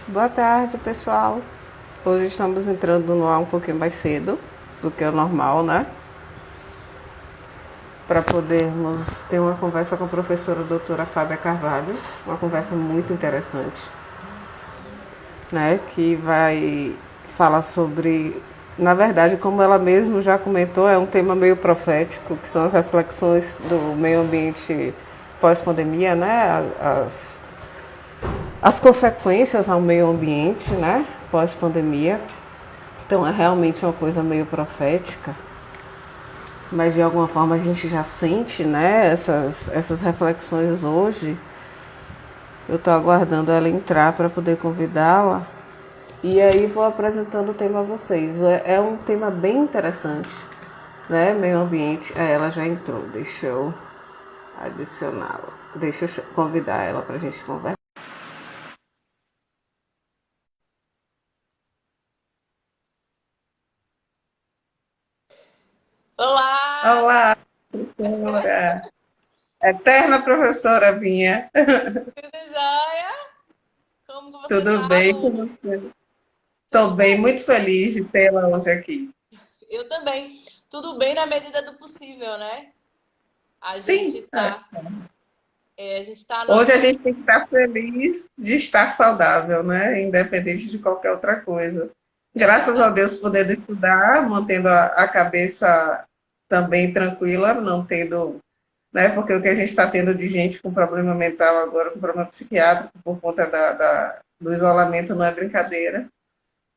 Boa tarde, pessoal. Hoje estamos entrando no ar um pouquinho mais cedo do que o normal, né? Para podermos ter uma conversa com a professora doutora Fábia Carvalho, uma conversa muito interessante, né? Que vai falar sobre, na verdade, como ela mesma já comentou, é um tema meio profético, que são as reflexões do meio ambiente pós-pandemia, né? As consequências ao meio ambiente, né? Pós-pandemia. Então é realmente uma coisa meio profética, mas de alguma forma a gente já sente, né, essas reflexões hoje. Eu estou aguardando ela entrar para poder convidá-la. E aí vou apresentando o tema a vocês. É um tema bem interessante, né? Meio ambiente. Ela já entrou, deixa eu adicioná-la. Deixa eu convidar ela para a gente conversar. Olá, Olá, professora. Eterna professora minha. tudo jóia? Como que você Tudo tá, bem com Lu? você? Estou Tudo bem, bem. muito feliz de tê-la hoje aqui. Eu também. Tudo bem na medida do possível, né? A gente Sim, tá, a gente tá hoje a no... gente tem que estar feliz de estar saudável, né? Independente de qualquer outra coisa. É Graças a verdade, Deus, podendo estudar, mantendo a cabeça também tranquila, não tendo, né? Porque o que a gente está tendo de gente com problema mental agora, com problema psiquiátrico, por conta do isolamento, não é brincadeira.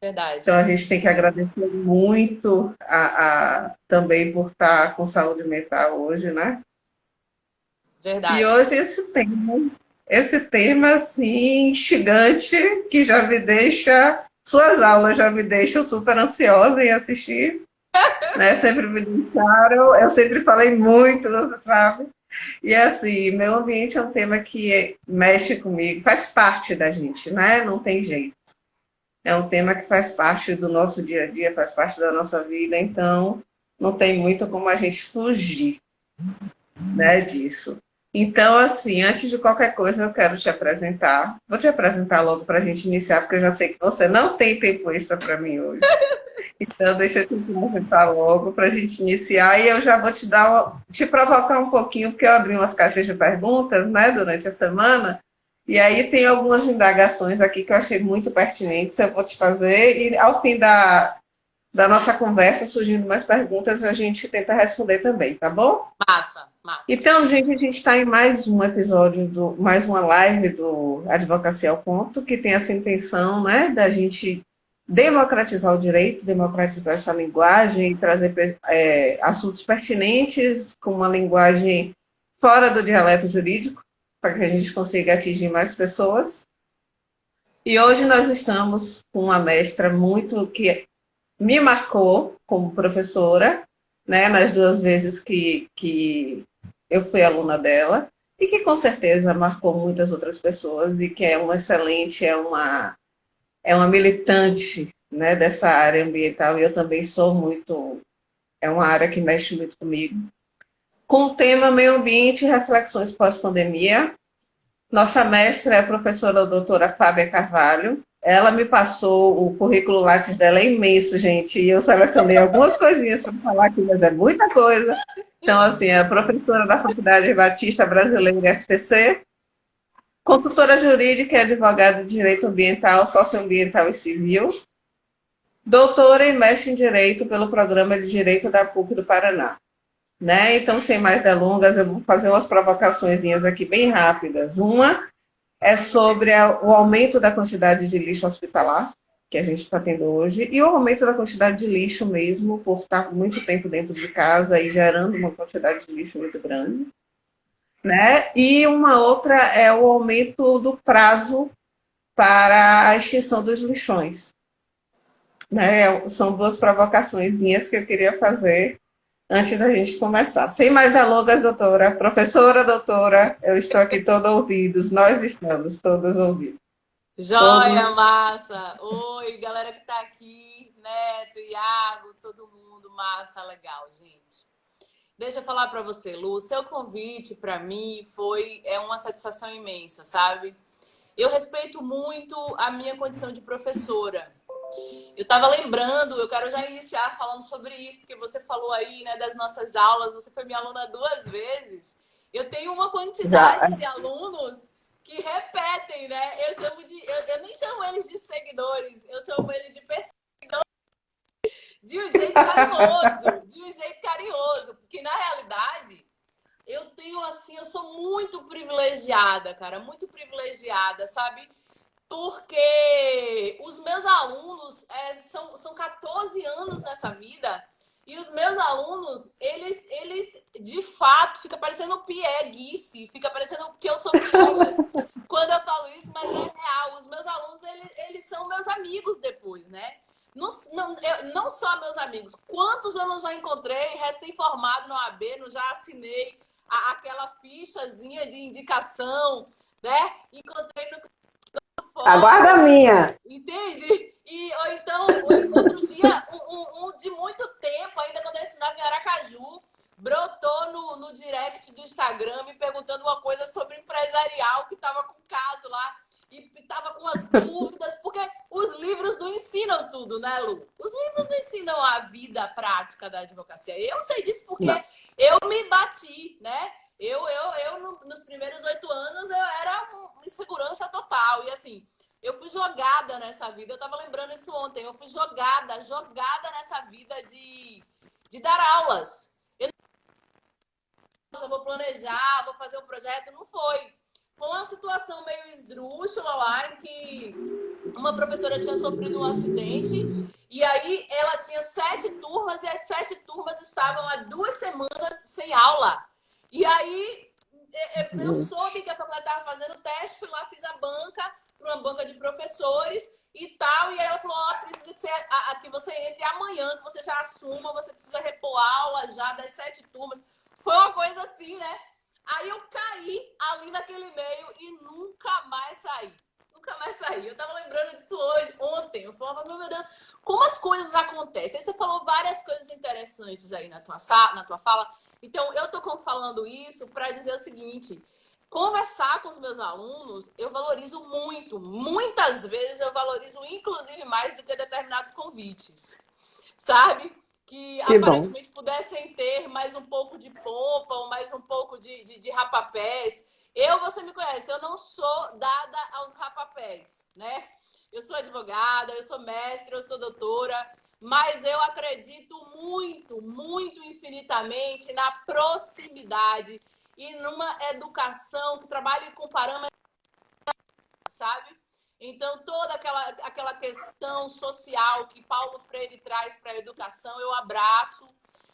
verdade, Então a gente tem que agradecer muito também por estar com saúde mental hoje, né? E verdade. hoje esse tema assim, instigante, que já me deixa, suas aulas já me deixam super ansiosa em assistir, né? Sempre me deixaram, eu sempre falei muito, você sabe. E assim, meio ambiente é um tema que mexe comigo, faz parte da gente, né? Não tem jeito. É um tema que faz parte do nosso dia a dia, faz parte da nossa vida, então não tem muito como a gente fugir, né, disso. Então, assim, antes de qualquer coisa, eu quero te apresentar. Vou te apresentar logo para a gente iniciar, porque eu já sei que você não tem tempo extra para mim hoje. Então, deixa eu te apresentar logo para a gente iniciar. E eu já vou te provocar um pouquinho, porque eu abri umas caixas de perguntas, né, durante a semana. E aí tem algumas indagações aqui que eu achei muito pertinentes. Eu vou te fazer. E ao fim da nossa conversa, surgindo mais perguntas, a gente tenta responder também, tá bom? Massa, massa. Então, gente, a gente está em mais um episódio mais uma live do Advocacia ao Ponto, que tem essa intenção, né, da gente democratizar o direito, democratizar essa linguagem e trazer assuntos pertinentes com uma linguagem fora do dialeto jurídico, para que a gente consiga atingir mais pessoas. E hoje nós estamos com uma mestra muito que me marcou como professora, né, nas duas vezes que eu fui aluna dela, e que com certeza marcou muitas outras pessoas, e que é uma excelente, é uma militante, né, dessa área ambiental, e eu também sou muito, é uma área que mexe muito comigo. Com o tema Meio Ambiente e Reflexões Pós-Pandemia, nossa mestra é a professora doutora Fábia Carvalho. Ela me passou o currículo Lattes dela, é imenso, gente, e eu selecionei algumas coisinhas para falar aqui, mas é muita coisa. Então, assim, é professora da Faculdade Batista Brasileira FTC, consultora jurídica e advogada de direito ambiental, socioambiental e civil, doutora e mestre em direito pelo programa de direito da PUC do Paraná. Né? Então, sem mais delongas, eu vou fazer umas provocações aqui bem rápidas. Uma é sobre o aumento da quantidade de lixo hospitalar que a gente está tendo hoje e o aumento da quantidade de lixo mesmo por estar muito tempo dentro de casa e gerando uma quantidade de lixo muito grande, né? E uma outra é o aumento do prazo para a extinção dos lixões, né? São duas provocações que eu queria fazer antes da gente começar. Sem mais delongas, doutora, professora, doutora, eu estou aqui toda ouvidos, nós estamos todas ouvidos. Joia, Todos. massa. Oi, galera que tá aqui, Neto, Iago, todo mundo, massa, legal, gente. Deixa eu falar pra você, Lu, o seu convite pra mim foi uma satisfação imensa, sabe? eu respeito muito a minha condição de professora. Eu estava lembrando, eu quero já iniciar falando sobre isso, porque você falou aí, né, das nossas aulas, você foi minha aluna 2 vezes. Eu tenho uma Já. quantidade de alunos que repetem, né? Eu nem chamo eles de seguidores, eu chamo eles de de um jeito carinhoso, de um jeito carinhoso, porque na realidade eu tenho assim, eu sou muito privilegiada, cara, muito privilegiada, sabe? Porque os meus alunos são 14 anos nessa vida e os meus alunos, eles de fato, fica parecendo pieguice, fica parecendo que eu sou piegas quando eu falo isso, mas é real. Os meus alunos, eles são meus amigos depois, né? Não só meus amigos. Quantos eu não já encontrei recém-formado no AB, não já assinei aquela fichazinha de indicação, né? Encontrei no Aguarda a minha. entende? Ou então, outro dia, um de muito tempo, ainda quando eu ensinava em Aracaju, brotou no direct do Instagram me perguntando uma coisa sobre empresarial, que estava com caso lá, e estava com as dúvidas, porque os livros não ensinam tudo, né, Lu? Os livros não ensinam a vida prática da advocacia. Eu sei disso porque Não. eu me bati, né? Nos primeiros 8 anos, eu era uma insegurança total. E assim, eu fui jogada nessa vida. Eu tava lembrando isso ontem. Eu fui jogada nessa vida de dar aulas. Eu vou planejar, vou fazer um projeto. Não foi. Foi uma situação meio esdrúxula lá, em que uma professora tinha sofrido um acidente. E aí ela tinha 7 turmas e as 7 turmas estavam há 2 semanas sem aula. E aí eu soube que a faculdade estava fazendo teste, fui lá, fiz a banca para uma banca de professores e tal. E aí ela falou, precisa que você entre amanhã, que você já assuma, você precisa repor aula já das 7 turmas. Foi uma coisa assim, né? Aí eu caí ali naquele meio e nunca mais saí. Nunca mais saí. Eu tava lembrando disso ontem. Eu falava, meu Deus, como as coisas acontecem. Aí você falou várias coisas interessantes aí na tua fala. Então, eu tô falando isso para dizer o seguinte: conversar com os meus alunos, eu valorizo muito. Muitas vezes eu valorizo, inclusive, mais do que determinados convites. Sabe? Que aparentemente pudessem ter mais um pouco de pompa ou mais um pouco de rapapés. Você me conhece, eu não sou dada aos rapapés, né? Eu sou advogada, eu sou mestre, eu sou doutora, mas eu acredito muito, muito infinitamente na proximidade e numa educação que trabalhe com parâmetros, sabe? Então, toda aquela questão social que Paulo Freire traz para a educação, eu abraço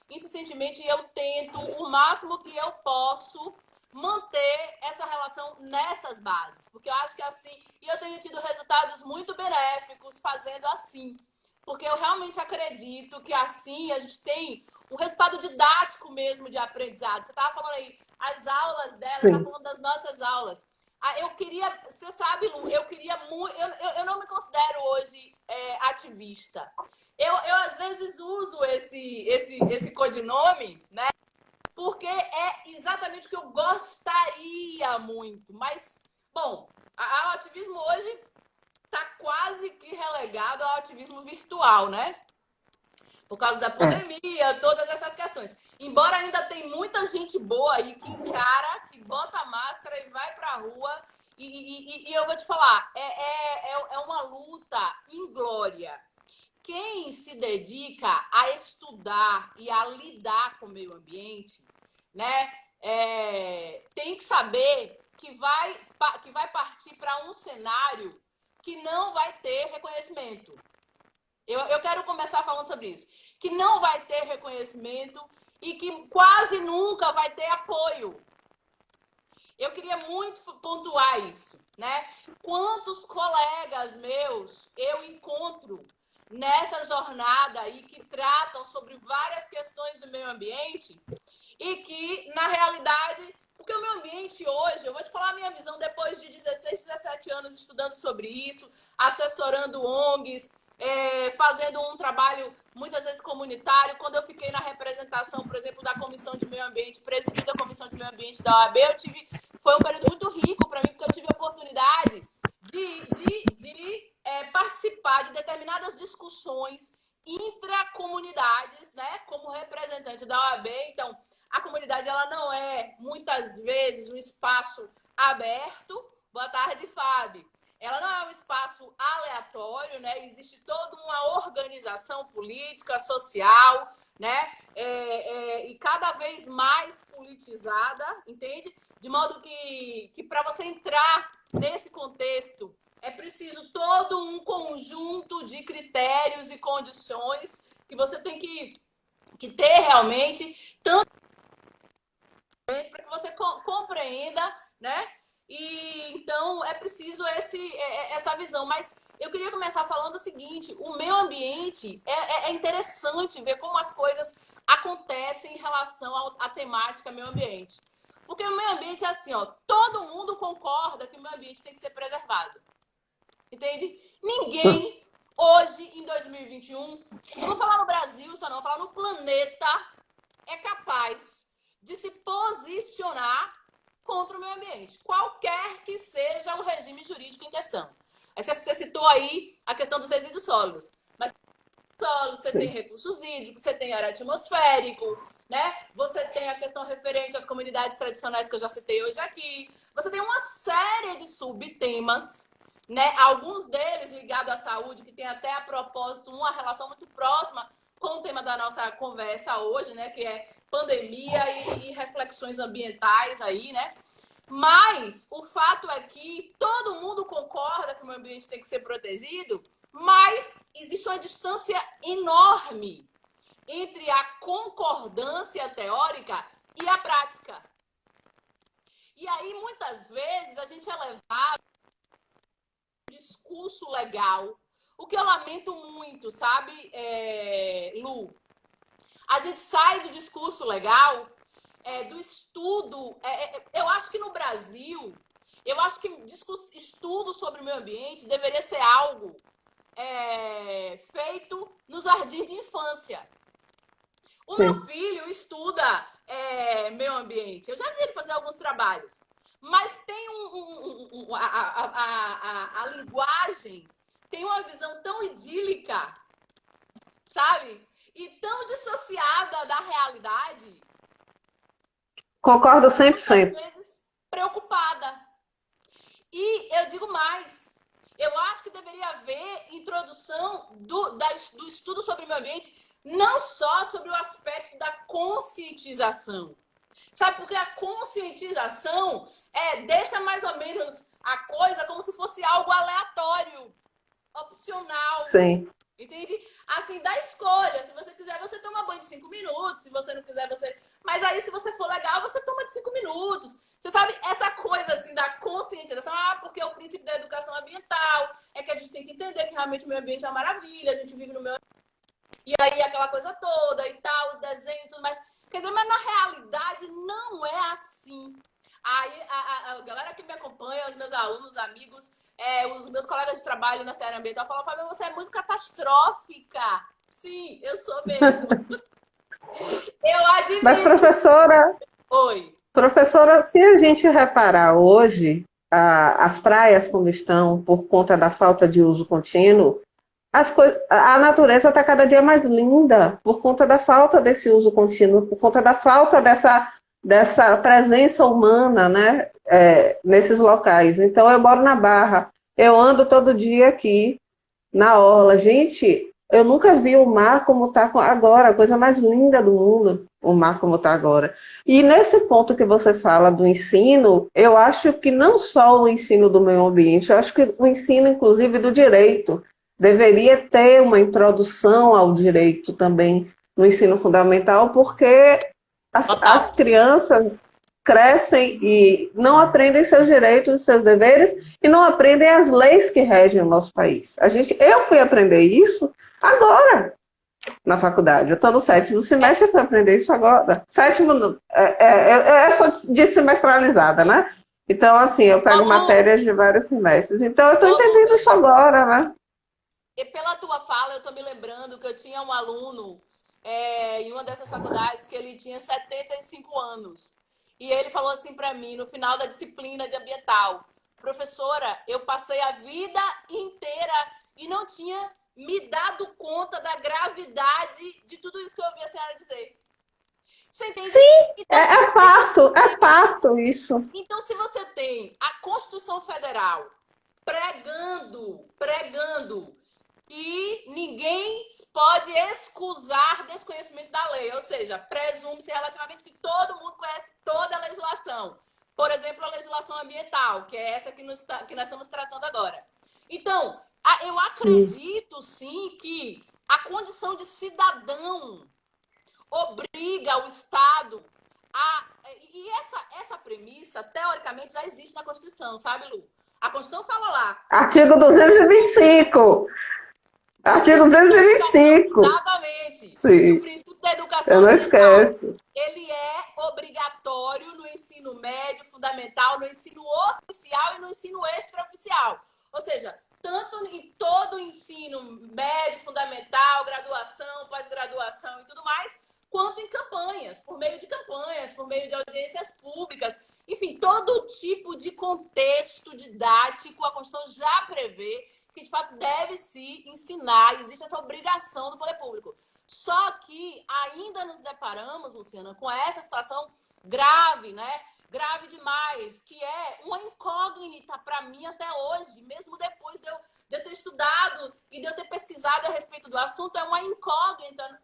insistentemente e eu tento, o máximo que eu posso, manter essa relação nessas bases. Porque eu acho que assim, e eu tenho tido resultados muito benéficos fazendo assim. Porque eu realmente acredito que assim a gente tem um resultado didático mesmo de aprendizado. Você estava falando aí, as aulas dela, você estava falando das nossas aulas. Eu queria, você sabe, Lu, eu queria muito. Eu não me considero hoje ativista. Eu às vezes uso esse codinome, né? Porque é exatamente o que eu gostaria muito. Mas, bom, o ativismo hoje está quase que relegado ao ativismo virtual, né? Por causa da pandemia, todas essas questões. Embora ainda tem muita gente boa aí que encara, que bota a máscara e vai pra rua. E eu vou te falar, é uma luta inglória. Quem se dedica a estudar e a lidar com o meio ambiente, né, tem que saber que vai partir para um cenário que não vai ter reconhecimento. Eu quero começar falando sobre isso. Que não vai ter reconhecimento e que quase nunca vai ter apoio. Eu queria muito pontuar isso, né? Quantos colegas meus eu encontro nessa jornada aí que tratam sobre várias questões do meio ambiente e que, na realidade, porque o meio ambiente hoje, eu vou te falar a minha visão depois de 16, 17 anos estudando sobre isso, assessorando ONGs, fazendo um trabalho muitas vezes comunitário. Quando eu fiquei na representação, por exemplo, da Comissão de Meio Ambiente, presidindo a Comissão de Meio Ambiente da OAB, foi um período muito rico para mim, porque eu tive a oportunidade participar de determinadas discussões intracomunidades, né? Como representante da OAB, então a comunidade ela não é muitas vezes um espaço aberto. Boa tarde, Fábio. Ela não é um espaço aleatório, né? Existe toda uma organização política, social, né? E cada vez mais politizada, entende? De modo que para você entrar nesse contexto é preciso todo um conjunto de critérios e condições que você tem que ter realmente, tanto para que você compreenda, né? E então é preciso essa visão. Mas eu queria começar falando o seguinte: o meio ambiente é interessante ver como as coisas acontecem em relação à temática meio ambiente. Porque o meio ambiente é assim, ó, todo mundo concorda que o meio ambiente tem que ser preservado. Entende? Ninguém hoje, em 2021, não vou falar no Brasil só não, vou falar no planeta, é capaz de se posicionar contra o meio ambiente, qualquer que seja o regime jurídico em questão. Aí você citou aí a questão dos resíduos sólidos, mas solo, você tem recursos hídricos, você tem ar atmosférico, né? Você tem a questão referente às comunidades tradicionais que eu já citei hoje aqui. Você tem uma série de subtemas, né? Alguns deles ligados à saúde, que tem até a propósito uma relação muito próxima com o tema da nossa conversa hoje, né? Que é pandemia e reflexões ambientais aí, né? Mas o fato é que todo mundo concorda que o meio ambiente tem que ser protegido, mas existe uma distância enorme entre a concordância teórica e a prática. E aí, muitas vezes, a gente é levado discurso legal, o que eu lamento muito, sabe, Lu? A gente sai do discurso legal, do estudo. Eu acho que no Brasil, eu acho que estudo sobre o meio ambiente deveria ser algo feito no jardim de infância. O meu filho estuda meio ambiente. Eu já vi ele fazer alguns trabalhos. Mas tem a linguagem tem uma visão tão idílica, sabe? E tão dissociada da realidade. Concordo Muitas 100%. vezes preocupada. E eu digo mais. Eu acho que deveria haver introdução do estudo sobre o meio ambiente, não só sobre o aspecto da conscientização. Sabe, porque a conscientização deixa mais ou menos a coisa como se fosse algo aleatório, opcional. Sim. Entende? Assim, da escolha. Se você quiser, você toma banho de 5 minutos. Se você não quiser, você... Mas aí, se você for legal, você toma de 5 minutos. Você sabe, essa coisa assim da conscientização, porque o princípio da educação ambiental é que a gente tem que entender que realmente o meio ambiente é uma maravilha, a gente vive no meio ambiente. E aí, aquela coisa toda e tal, os desenhos e tudo mais. Quer dizer, mas na realidade não é assim. Aí, a galera que me acompanha, os meus alunos, amigos, os meus colegas de trabalho na área ambiental falam: Fábio, você é muito catastrófica. Sim, eu sou mesmo. Eu admito. Mas, professora, Oi. Professora, se a gente reparar hoje, as praias como estão, por conta da falta de uso contínuo, a natureza está cada dia mais linda por conta da falta desse uso contínuo, por conta da falta dessa presença humana, né, nesses locais. Então, eu moro na Barra, eu ando todo dia aqui na orla. Gente, eu nunca vi o mar como está agora, a coisa mais linda do mundo, o mar como está agora. E nesse ponto que você fala do ensino, eu acho que não só o ensino do meio ambiente, eu acho que o ensino, inclusive, do direito, deveria ter uma introdução ao direito também no ensino fundamental, porque as crianças crescem e não aprendem seus direitos e seus deveres e não aprendem as leis que regem o nosso país. Eu fui aprender isso agora na faculdade. Eu estou no 7º semestre, eu fui aprender isso agora. 7º é só de semestralizada, né? Então, assim, eu pego matérias de vários semestres. Então, eu estou entendendo isso agora, né? E pela tua fala, eu estou me lembrando que eu tinha um aluno em uma dessas faculdades que ele tinha 75 anos. E ele falou assim para mim, no final da disciplina de ambiental: professora, eu passei a vida inteira e não tinha me dado conta da gravidade de tudo isso que eu ouvi a senhora dizer. Você entende? Sim, Então, é fato isso. então, se você tem a Constituição Federal pregando que ninguém pode excusar desconhecimento da lei, ou seja, presume-se relativamente que todo mundo conhece toda a legislação. Por exemplo, a legislação ambiental, que é essa que nós estamos tratando agora. Então, eu acredito sim que a condição de cidadão obriga o Estado a... E essa premissa, teoricamente, já existe na Constituição, sabe, Lu? A Constituição fala lá. Artigo 225. Artigo 225. Exatamente. Sim. E o princípio da educação eu não esqueço. Ele é obrigatório no ensino médio, fundamental, no ensino oficial e no ensino extraoficial. Ou seja, tanto em todo o ensino médio, fundamental, graduação, pós-graduação e tudo mais, quanto em campanhas, por meio de audiências públicas. Enfim, todo tipo de contexto didático a Constituição já prevê que, de fato, deve se ensinar, existe essa obrigação do poder público. Só que ainda nos deparamos, Luciana, com essa situação grave, né? Grave demais, que é uma incógnita para mim até hoje, mesmo depois de eu ter estudado e de eu ter pesquisado a respeito do assunto, é uma incógnita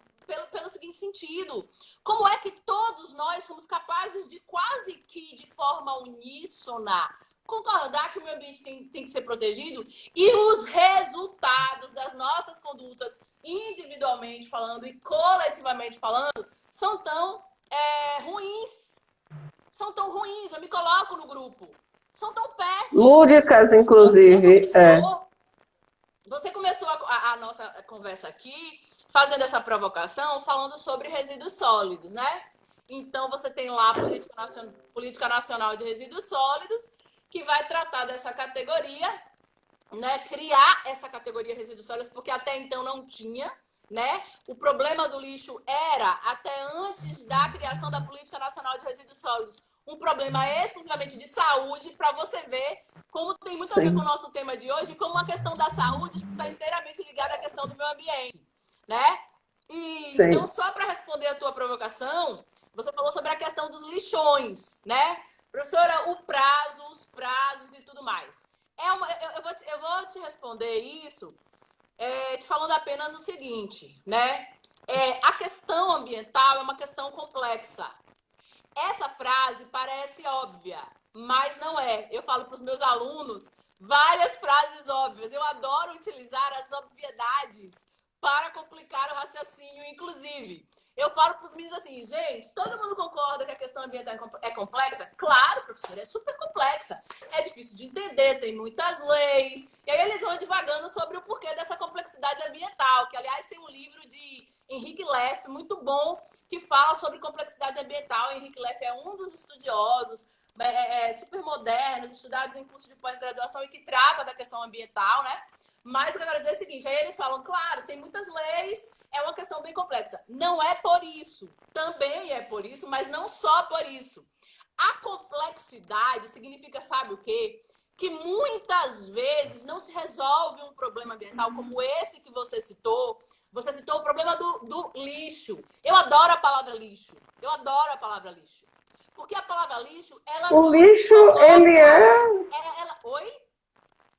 pelo seguinte sentido: como é que todos nós somos capazes de quase que de forma uníssona concordar que o meio ambiente tem que ser protegido e os resultados das nossas condutas, individualmente falando e coletivamente falando, são tão ruins? São tão ruins, eu me coloco no grupo. São tão péssimos. Lúdicas, inclusive. Você começou a nossa conversa aqui fazendo essa provocação, falando sobre resíduos sólidos, né? Então, você tem lá a Política Nacional de Resíduos Sólidos, que vai tratar dessa categoria, né? Criar essa categoria resíduos sólidos, porque até então não tinha, né? O problema do lixo era, até antes da criação da Política Nacional de Resíduos Sólidos, um problema exclusivamente de saúde, para você ver como tem muito a ver com o nosso tema de hoje, como a questão da saúde está inteiramente ligada à questão do meio ambiente, né? E, então, só para responder a tua provocação, você falou sobre a questão dos lixões, né? Professora, os prazos e tudo mais. Eu vou te responder isso te falando apenas o seguinte, né? A questão ambiental é uma questão complexa. Essa frase parece óbvia, mas não é. Eu falo para os meus alunos várias frases óbvias. Eu adoro utilizar as obviedades para complicar o raciocínio, inclusive. Eu falo para os meninos assim, gente, todo mundo concorda que a questão ambiental é complexa? Claro, professor, é super complexa. É difícil de entender, tem muitas leis. E aí eles vão divagando sobre o porquê dessa complexidade ambiental, que, aliás, tem um livro de Henrique Leff, muito bom, que fala sobre complexidade ambiental. Henrique Leff é um dos estudiosos super modernos, estudados em curso de pós-graduação e que trata da questão ambiental, né? Mas o que eu quero dizer é o seguinte, aí eles falam, claro, tem muitas leis, é uma questão bem complexa. Não é por isso, também é por isso, mas não só por isso. A complexidade significa, sabe o quê? Que muitas vezes não se resolve um problema ambiental como esse que você citou. Você citou o problema do lixo. Eu adoro a palavra lixo. Eu adoro a palavra lixo. Porque a palavra lixo, ela... O lixo, ele é... Oi?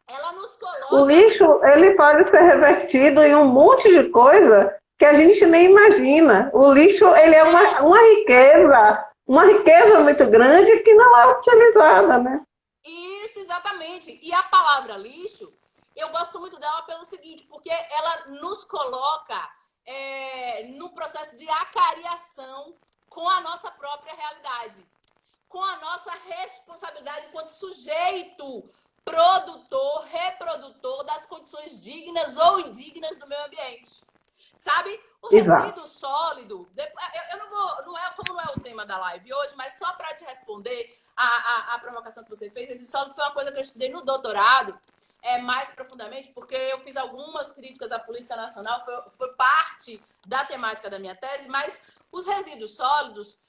Ela nos coloca... O lixo, ele pode ser revertido em um monte de coisa que a gente nem imagina. O lixo, ele é uma riqueza muito grande que não é utilizada, né? Isso, exatamente. E a palavra lixo, eu gosto muito dela pelo seguinte, porque ela nos coloca no processo de acariação com a nossa própria realidade, com a nossa responsabilidade enquanto sujeito produtor, reprodutor das condições dignas ou indignas do meio ambiente. Sabe? O resíduo sólido, não é o tema da live hoje, mas só para te responder a provocação que você fez, esse sólido foi uma coisa que eu estudei no doutorado, mais profundamente, porque eu fiz algumas críticas à política nacional, foi parte da temática da minha tese, mas os resíduos sólidos,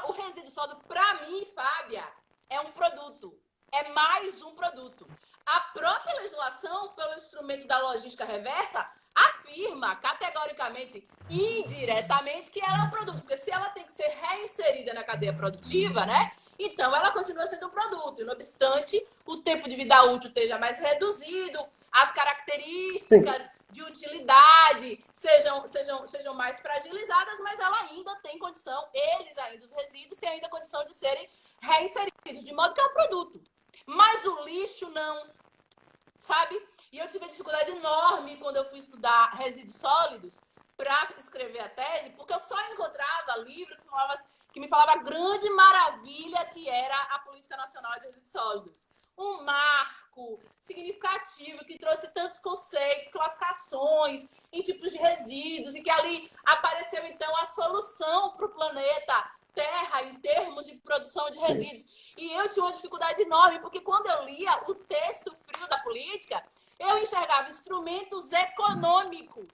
o resíduo sólido, para mim, Fábia, é um produto. é mais um produto. A própria legislação, pelo instrumento da logística reversa, afirma categoricamente, indiretamente, que ela é um produto. Porque se ela tem que ser reinserida na cadeia produtiva, né? Então ela continua sendo um produto. E, não obstante, o tempo de vida útil esteja mais reduzido, as características de utilidade sejam mais fragilizadas, mas ela ainda tem condição, eles ainda, os resíduos, têm ainda condição de serem reinseridos, de modo que é um produto. Mas o lixo não, sabe? E eu tive uma dificuldade enorme quando eu fui estudar resíduos sólidos para escrever a tese, porque eu só encontrava livro que me falava a grande maravilha que era a Política Nacional de Resíduos Sólidos. Um marco significativo que trouxe tantos conceitos, classificações em tipos de resíduos, e que ali apareceu, então, a solução para o planeta Terra em termos de produção de resíduos. E eu tinha uma dificuldade enorme, porque quando eu lia o texto frio da política, eu enxergava instrumentos econômicos.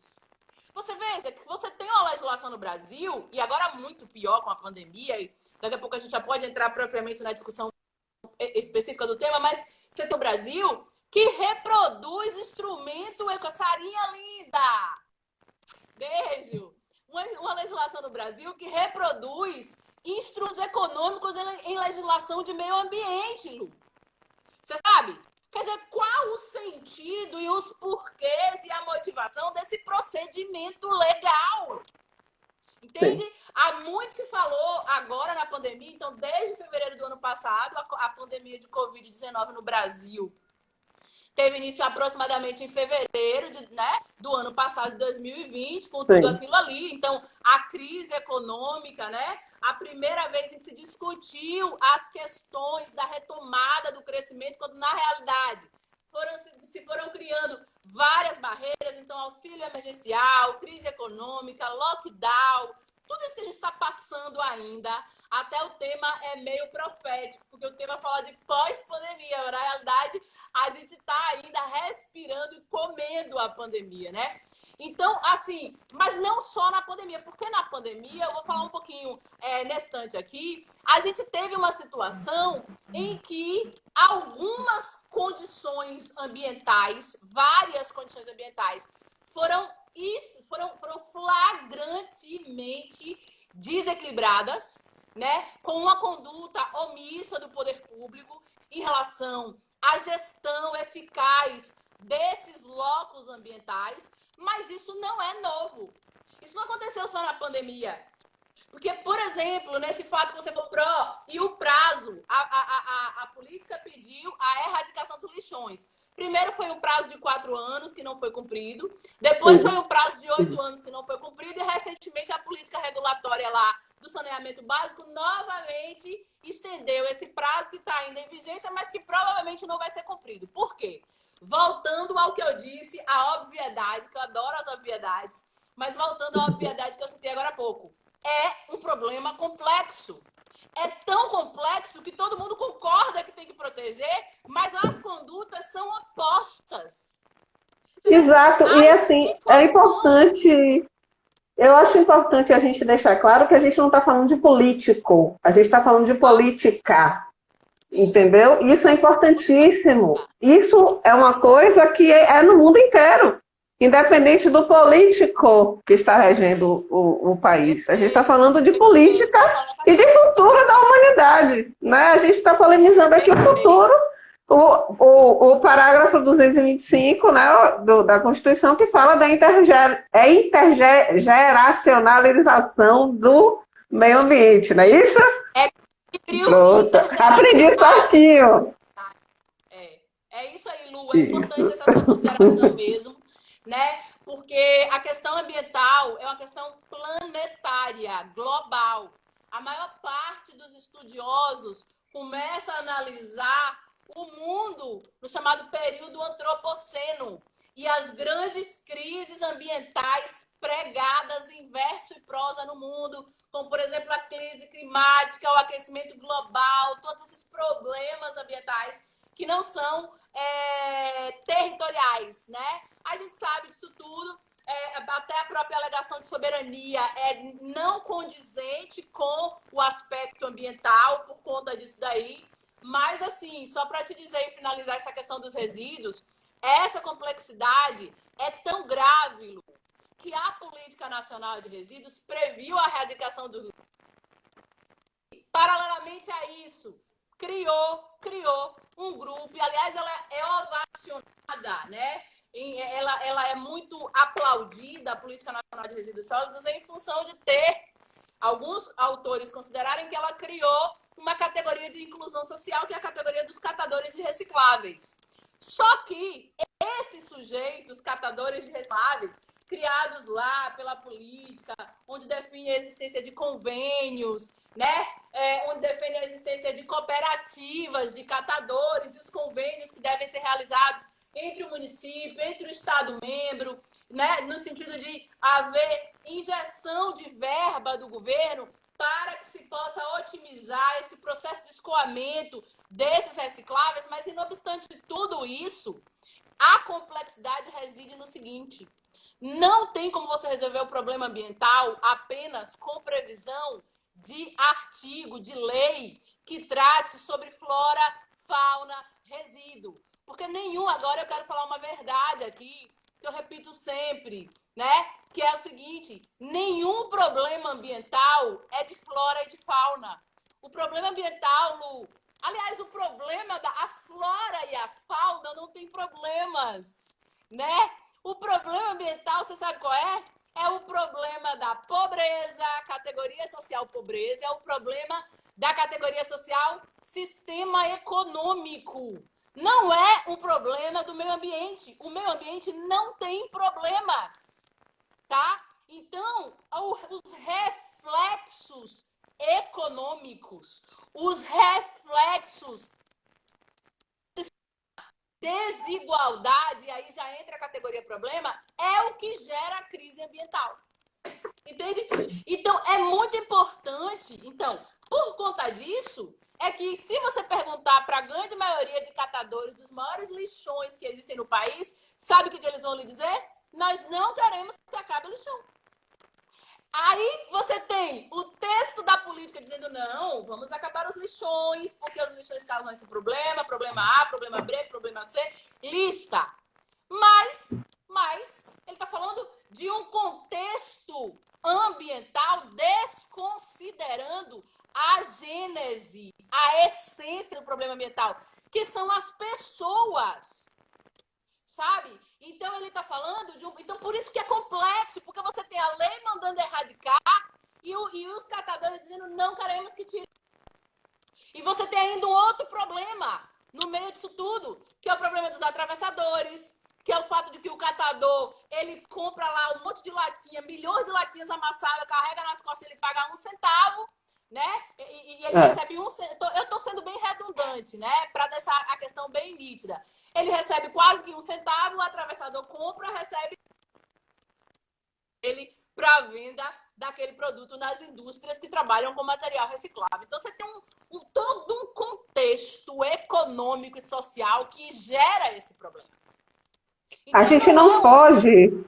Você veja que você tem uma legislação no Brasil, e agora muito pior com a pandemia, e daqui a pouco a gente já pode entrar propriamente na discussão específica do tema, mas você tem o Brasil que reproduz instrumento, sarinha linda, beijo, uma legislação no Brasil que reproduz instrumentos econômicos em legislação de meio ambiente, Lu. Você sabe? Quer dizer, qual o sentido e os porquês e a motivação desse procedimento legal? Entende? Sim. Há muito se falou agora na pandemia, então desde fevereiro do ano passado, a pandemia de Covid-19 no Brasil teve início aproximadamente em fevereiro do ano passado, de 2020, com tudo aquilo ali. Então, a crise econômica, né? A primeira vez em que se discutiu as questões da retomada do crescimento, quando, na realidade, se foram criando várias barreiras. Então, auxílio emergencial, crise econômica, lockdown, tudo isso que a gente está passando ainda. Até o tema é meio profético, porque o tema fala de pós-pandemia. Na realidade, a gente está ainda respirando e comendo a pandemia, né? Então, assim, mas não só na pandemia, porque na pandemia, eu vou falar um pouquinho nesse instante aqui, a gente teve uma situação em que algumas condições ambientais, várias condições ambientais, foram flagrantemente desequilibradas, né, com uma conduta omissa do poder público em relação à gestão eficaz desses locos ambientais, mas isso não é novo. Isso não aconteceu só na pandemia. Porque, por exemplo, nesse fato que você falou, e o prazo, a política pediu a erradicação dos lixões. Primeiro foi um prazo de 4 anos, que não foi cumprido. Depois foi um prazo de 8 anos, que não foi cumprido. E, recentemente, a política regulatória lá do saneamento básico novamente estendeu esse prazo que está ainda em vigência, mas que provavelmente não vai ser cumprido. Por quê? Voltando ao que eu disse, a obviedade, que eu adoro as obviedades, mas voltando à obviedade que eu citei agora há pouco. É um problema complexo. É tão complexo que todo mundo concorda que tem que proteger, mas as condutas são opostas. Exato. E assim, é importante... Eu acho importante a gente deixar claro que a gente não está falando de político, a gente está falando de política, entendeu? Isso é importantíssimo. Isso é uma coisa que é no mundo inteiro, independente do político que está regendo o país. A gente está falando de política e de futuro da humanidade, né? A gente está polemizando aqui o futuro. O parágrafo 225, né, da Constituição, que fala da intergeracionalização do meio ambiente, não é isso? Pronto, aprendi certinho. É isso aí, Lu. É importante essa sua consideração mesmo, né? Porque a questão ambiental é uma questão planetária, global. A maior parte dos estudiosos começa a analisar o mundo no chamado período antropoceno e as grandes crises ambientais pregadas em verso e prosa no mundo, como, por exemplo, a crise climática, o aquecimento global, todos esses problemas ambientais que não são territoriais, né? A gente sabe disso tudo, até a própria alegação de soberania é não condizente com o aspecto ambiental por conta disso daí. Mas, assim, só para te dizer e finalizar essa questão dos resíduos, essa complexidade é tão grave, Lu, que a Política Nacional de Resíduos previu a erradicação dos... Paralelamente a isso, criou um grupo, e aliás, ela é ovacionada, né? Ela é muito aplaudida, a Política Nacional de Resíduos Sólidos, em função de ter alguns autores considerarem que ela criou uma categoria de inclusão social, que é a categoria dos catadores de recicláveis. Só que esses sujeitos, catadores de recicláveis, criados lá pela política, onde define a existência de convênios, né? Onde define a existência de cooperativas de catadores e os convênios que devem ser realizados entre o município, entre o Estado-membro, né? No sentido de haver injeção de verba do governo para que se possa otimizar esse processo de escoamento desses recicláveis, mas, não obstante tudo isso, a complexidade reside no seguinte: não tem como você resolver o problema ambiental apenas com previsão de artigo, de lei que trate sobre flora, fauna, resíduo. Porque nenhum, agora eu quero falar uma verdade aqui, que eu repito sempre, né? Que é o seguinte: nenhum problema ambiental é de flora e de fauna. O problema ambiental, Lu, aliás, o problema da flora e a fauna não tem problemas, né? O problema ambiental, você sabe qual é? É o problema da pobreza, categoria social pobreza, é o problema da categoria social sistema econômico. Não é um problema do meio ambiente. O meio ambiente não tem problemas, tá? Então, os reflexos econômicos, os reflexos de desigualdade, aí já entra a categoria problema, é o que gera a crise ambiental. Entende? Então, é muito importante. Então, por conta disso, é que se você perguntar para a grande maioria de catadores dos maiores lixões que existem no país, sabe o que eles vão lhe dizer? Nós não queremos que acabe o lixão. Aí você tem o texto da política dizendo: não, vamos acabar os lixões, porque os lixões causam esse problema, problema A, problema B, problema C, lista. Mas ele está falando de um contexto ambiental desconsiderando a gênese, a essência do problema ambiental, que são as pessoas, sabe? Então ele está falando de um... Então por isso que é complexo, porque você tem a lei mandando erradicar e os catadores dizendo: não queremos que tire. E você tem ainda um outro problema no meio disso tudo, que é o problema dos atravessadores, que é o fato de que o catador, ele compra lá um monte de latinha, milhões de latinhas amassadas, carrega nas costas, ele paga 1 centavo, né? E ele recebe 1 centavo. Eu estou sendo bem redundante, né? Para deixar a questão bem nítida. Ele recebe quase que 1 centavo, o atravessador compra, recebe ele para venda daquele produto nas indústrias que trabalham com material reciclável. Então, você tem todo um contexto econômico e social que gera esse problema. Então, a gente não foge,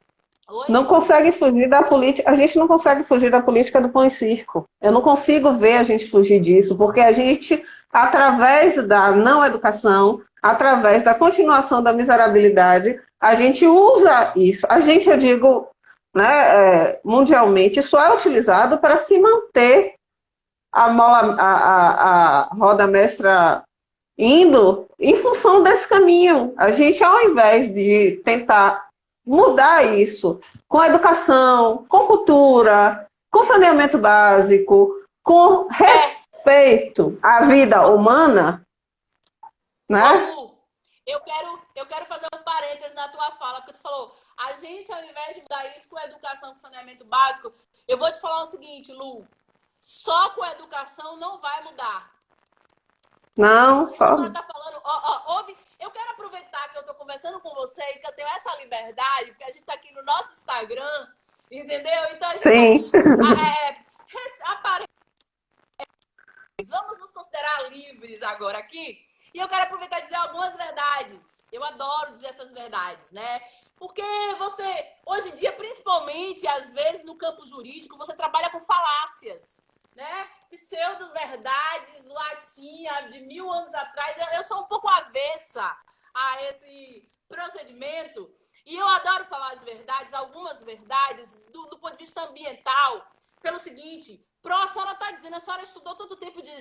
não consegue fugir da política, a gente não consegue fugir da política do pão e circo. Eu não consigo ver a gente fugir disso, porque a gente, através da não educação, através da continuação da miserabilidade, a gente usa isso. A gente, eu digo, né, mundialmente, isso é utilizado para se manter a roda mestra indo em função desse caminho. A gente, ao invés de tentar mudar isso com educação, com cultura, com saneamento básico, com respeito à vida humana, né? Lu, eu quero fazer um parênteses na tua fala, porque tu falou: a gente, ao invés de mudar isso com educação, com saneamento básico, eu vou te falar o seguinte, Lu, só com educação não vai mudar. Não, só. Tá falando, ouve, eu quero aproveitar que eu tô conversando com você e que eu tenho essa liberdade, porque a gente tá aqui no nosso Instagram, entendeu? Então a gente vamos nos considerar livres agora aqui. E eu quero aproveitar e dizer algumas verdades. Eu adoro dizer essas verdades, né? Porque você, hoje em dia, principalmente, às vezes, no campo jurídico, você trabalha com falácias, né? Pseudo-verdades, latinha de 1000 anos atrás. Eu sou um pouco avessa a esse procedimento. E eu adoro falar as verdades, algumas verdades, do ponto de vista ambiental, pelo seguinte: a senhora está dizendo, a senhora estudou todo o tempo de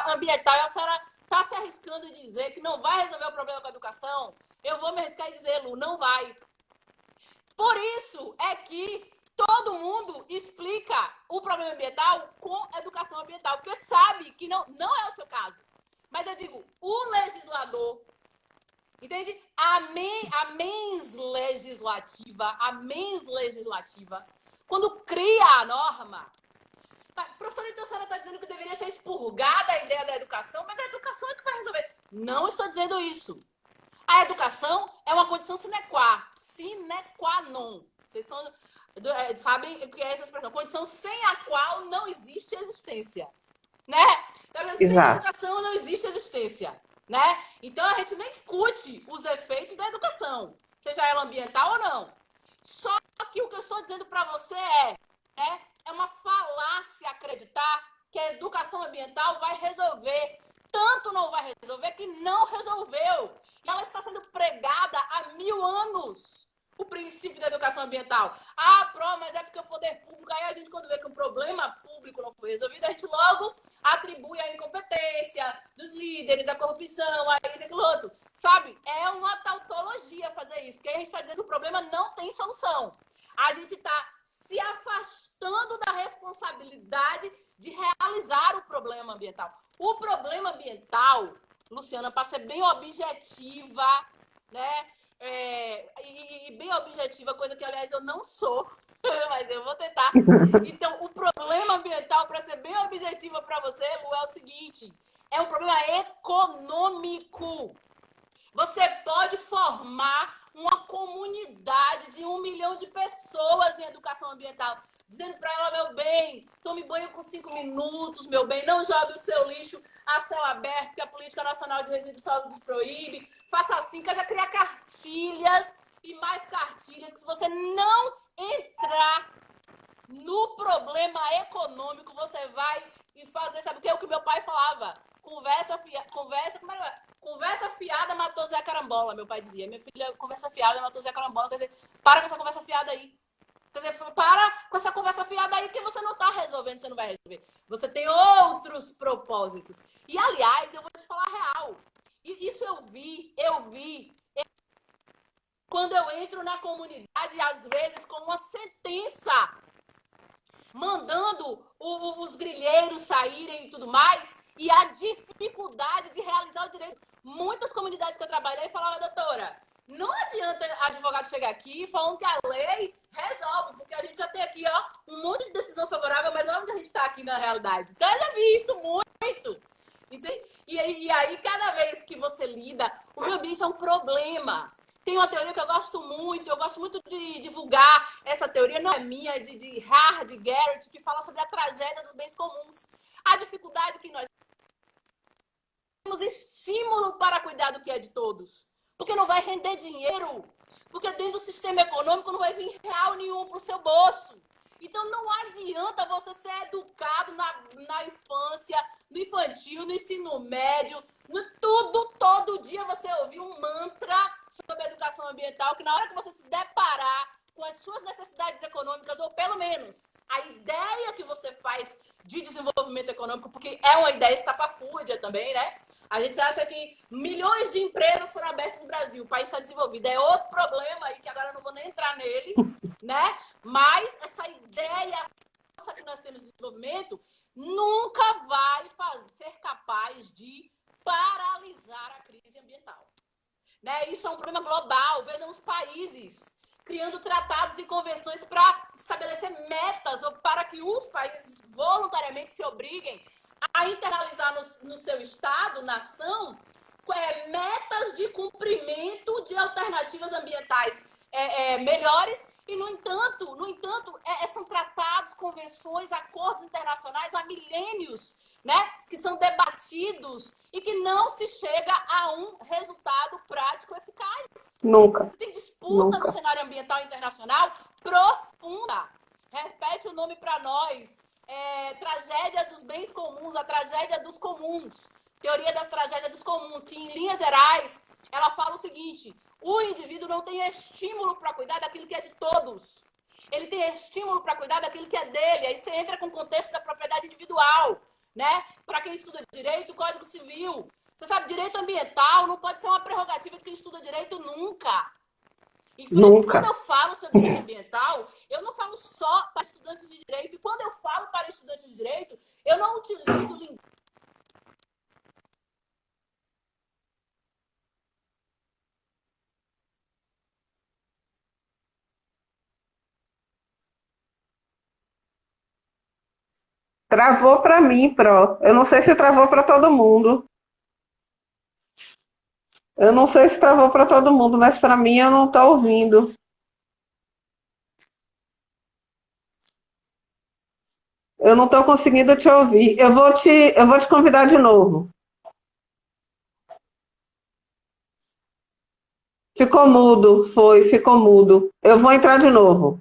ambiental, e a senhora está se arriscando em dizer que não vai resolver o problema com a educação. Eu vou me arriscar em dizer, Lu, não vai. Por isso é que todo mundo explica o problema ambiental com educação ambiental, porque sabe que não é o seu caso. Mas eu digo, o legislador, entende? A mens legislativa, quando cria a norma, professora, então a senhora está dizendo que deveria ser expurgada a ideia da educação, mas a educação é que vai resolver. Não estou dizendo isso. A educação é uma condição sine qua non. Vocês sabem o que é essa expressão? Condição sem a qual não existe existência. Né? Sem educação não existe existência. Né? Então a gente nem discute os efeitos da educação, seja ela ambiental ou não. Só que o que eu estou dizendo para você é uma falácia acreditar que a educação ambiental vai resolver. Tanto não vai resolver que não resolveu. E ela está sendo pregada há 1000 anos, o princípio da educação ambiental. Mas é porque o poder público, aí a gente, quando vê que um problema público não foi resolvido, a gente logo atribui a incompetência dos líderes, a corrupção, a isso e aquilo outro. Sabe? É uma tautologia fazer isso, porque aí a gente está dizendo que o problema não tem solução. A gente está se afastando da responsabilidade de realizar o problema ambiental. O problema ambiental, Luciana, para ser bem objetiva, né? E bem objetiva, coisa que, aliás, eu não sou, mas eu vou tentar. Então, o problema ambiental, para ser bem objetiva para você, Lu, é o seguinte: é um problema econômico. Você pode formar uma comunidade de 1 milhão de pessoas em educação ambiental, dizendo para ela, meu bem, tome banho com 5 minutos, meu bem, não jogue o seu lixo a céu aberto, que a Política Nacional de Resíduos Sólidos proíbe, faça assim, quer dizer, criar cartilhas e mais cartilhas, que se você não entrar no problema econômico, você vai e fazer, sabe o que é o que meu pai falava? Conversa fiada matou Zé Carambola, meu pai dizia. Minha filha, conversa fiada matou Zé Carambola. Quer dizer, para com essa conversa fiada aí. Quer dizer, para com essa conversa fiada aí, que você não está resolvendo, você não vai resolver. Você tem outros propósitos. E, aliás, eu vou te falar a real. E isso eu vi quando eu entro na comunidade, às vezes, com uma sentença mandando os grilheiros saírem e tudo mais, e a dificuldade de realizar o direito. Muitas comunidades que eu trabalhei falavam, doutora, não adianta advogado chegar aqui falando que a lei resolve, porque a gente já tem aqui um monte de decisão favorável, mas onde a gente está aqui na realidade? Então eu já vi isso muito. Entende? E aí, cada vez que você lida, o meio ambiente é um problema. Tem uma teoria que eu gosto muito de divulgar essa teoria, não é minha, é de Hard Garrett, que fala sobre a tragédia dos bens comuns. A dificuldade que nós temos estímulo para cuidar do que é de todos. Porque não vai render dinheiro. Porque dentro do sistema econômico não vai vir real nenhum para o seu bolso. Então não adianta você ser educado na infância, no infantil, no ensino médio, todo dia você ouvir um mantra sobre educação ambiental, que na hora que você se deparar com as suas necessidades econômicas, ou pelo menos a ideia que você faz de desenvolvimento econômico, porque é uma ideia estapafúrdia também, né? A gente acha que milhões de empresas foram abertas no Brasil, o país está desenvolvido. É outro problema aí, que agora eu não vou nem entrar nele, né? Mas essa ideia que nós temos de desenvolvimento nunca vai ser capaz de paralisar a crise ambiental. Né? Isso é um problema global. Vejam os países criando tratados e convenções para estabelecer metas ou para que os países voluntariamente se obriguem a internalizar no seu estado, nação, metas de cumprimento de alternativas ambientais melhores. E, no entanto, são tratados, convenções, acordos internacionais há milênios, né, que são debatidos e que não se chega a um resultado prático eficaz. Nunca. Você tem disputa no cenário ambiental internacional profunda. Repete o nome para nós. tragédia dos bens comuns, a tragédia dos comuns, teoria das tragédias dos comuns, que em linhas gerais ela fala o seguinte: o indivíduo não tem estímulo para cuidar daquilo que é de todos. Ele tem estímulo para cuidar daquilo que é dele. Aí você entra com o contexto da propriedade individual, né? Para quem estuda direito, Código Civil. Você sabe, direito ambiental não pode ser uma prerrogativa de quem estuda direito nunca. E por isso, quando eu falo sobre direito ambiental, eu não falo só para estudantes de direito. E quando eu falo para estudantes de direito, eu não utilizo linguagem. Travou para mim, Pro. Eu não sei se travou para todo mundo. Eu não sei se travou para todo mundo, mas para mim eu não estou ouvindo. Eu não estou conseguindo te ouvir. Eu vou te convidar de novo. Ficou mudo, ficou mudo. Eu vou entrar de novo.